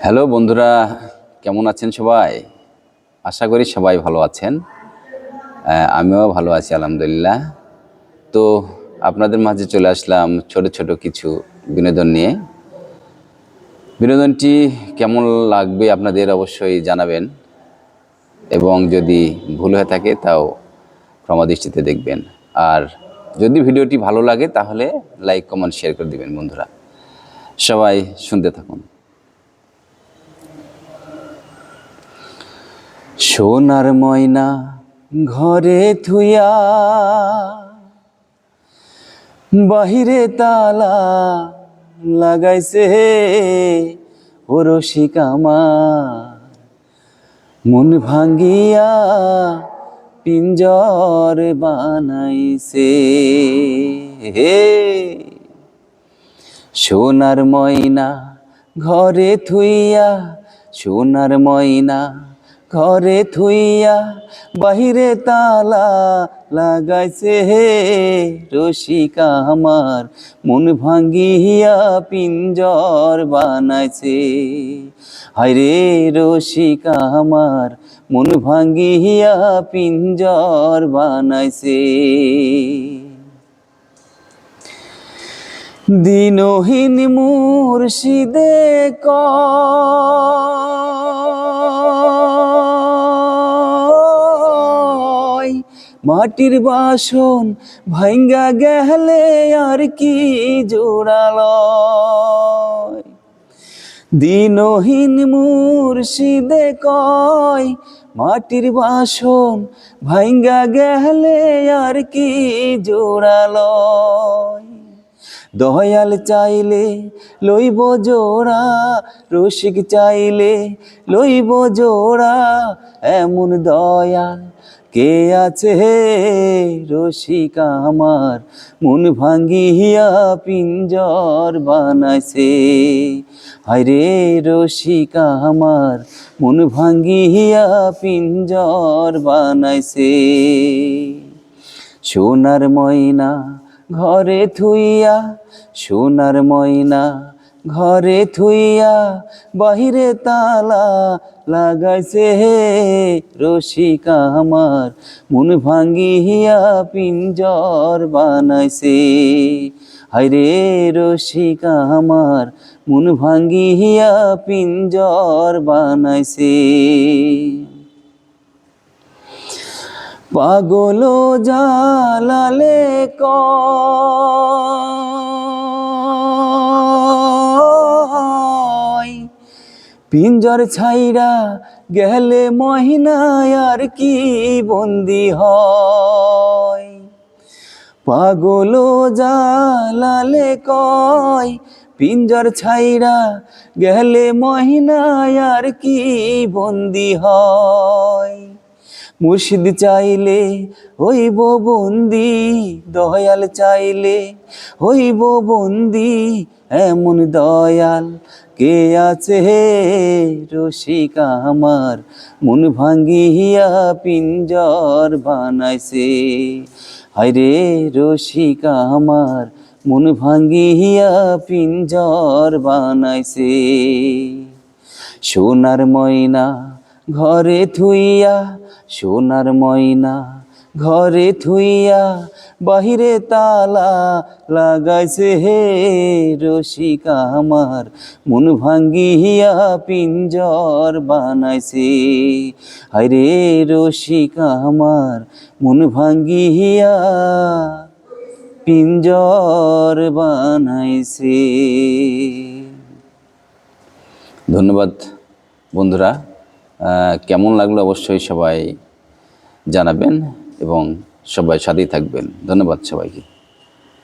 Hello বন্ধুরা, কেমন আছেন সবাই? আশা করি সবাই ভালো আছেন। আমিও ভালো আছি আলহামদুলিল্লাহ। তো আপনাদের মাঝে চলে আসলাম ছোট ছোট কিছু বিনোদন নিয়ে। বিনোদনটি কেমন লাগবে আপনাদের অবশ্যই জানাবেন, এবং যদি ভুল হয়ে থাকে তাও ক্ষমা দৃষ্টিতে দেখবেন। আর যদি ভিডিওটি ভালো লাগে তাহলে লাইক, কমেন্ট, শেয়ার করে দিবেন। বন্ধুরা সবাই শুনতে থাকুন। সোনার ময়না ঘরে থুইয়া বাহিরে তালা লাগাইছে ও রসিক আমার, মন ভাঙ্গিয়া পিঞ্জর বানাইছে। হে সোনার ময়না ঘরে থুইয়া, সোনার ময়না ঘরে থুইয়া বাহিরে তালা লাগাইছে হে রসিক আমার, মন ভাঙ্গিয়া পিঞ্জর বানাইছে। হায়রে রসিক আমার, মন ভাঙ্গিয়া পিঞ্জর বানাইছে। দিনহীন মুর্শিদে কয় মাটির বাসন ভাঙ্গা গেলে আর কি জোড়ালয়। দিনহীন মুর্শিদে কয় মাটির বাসন ভাঙ্গা গেলে আর কি জোড়ালয়। দয়াল চাইলে লইব জোড়া, রসিক চাইলে লইব জোড়া, এমন দয়াল কে আছে হে রসিক আমার, মন ভাঙ্গিয়া পিঞ্জর বানাইছে। হায়রে রসিক আমার, মন ভাঙ্গিয়া পিঞ্জর বানাইছে। সোনার ময়না ঘরে থুইয়া, সোনার ময়না ঘরে থুইয়া বাহিরে তালা লাগাইছে হে রসিক আমার, মন ভাঙ্গিয়া পিঞ্জর বানাইছে। হায়রে রসিক আমার, মন ভাঙ্গিয়া পিঞ্জর বানাইছে। পাগল জালালে কয় পিঞ্জর ছাইরা গেলে মহিনায় আর কি বন্দি হয়। পাগল জালালে কয় পিঞ্জর ছাইরা গেলে মহিনায় আর কি বন্দি হয়। মুর্শিদ চাইলে হইব বন্দি, দয়াল চাইলে হইব বন্দি, এমন দয়াল কে আছে হে রসিক আমার, মন ভাঙ্গিয়া পিঞ্জর বানাইছে। হায়রে রসিক আমার, মন ভাঙ্গিয়া পিঞ্জর বানাইছে। সোনার ময়না ঘরে থুইয়া, সোনার ময়না ঘরে থুইয়া বাহিরে তালা লাগাইছে হে রসিক আমার, মন ভাঙ্গিয়া পিঞ্জর বানাইছে। হায়রে রসিক আমার, মন ভাঙ্গিয়া পিঞ্জর বানাইছে। ধন্যবাদ বন্ধুরা। কেমন লাগলো অবশ্যই সবাই জানাবেন এবং সবাই সাথেই থাকবেন। ধন্যবাদ সবাইকে।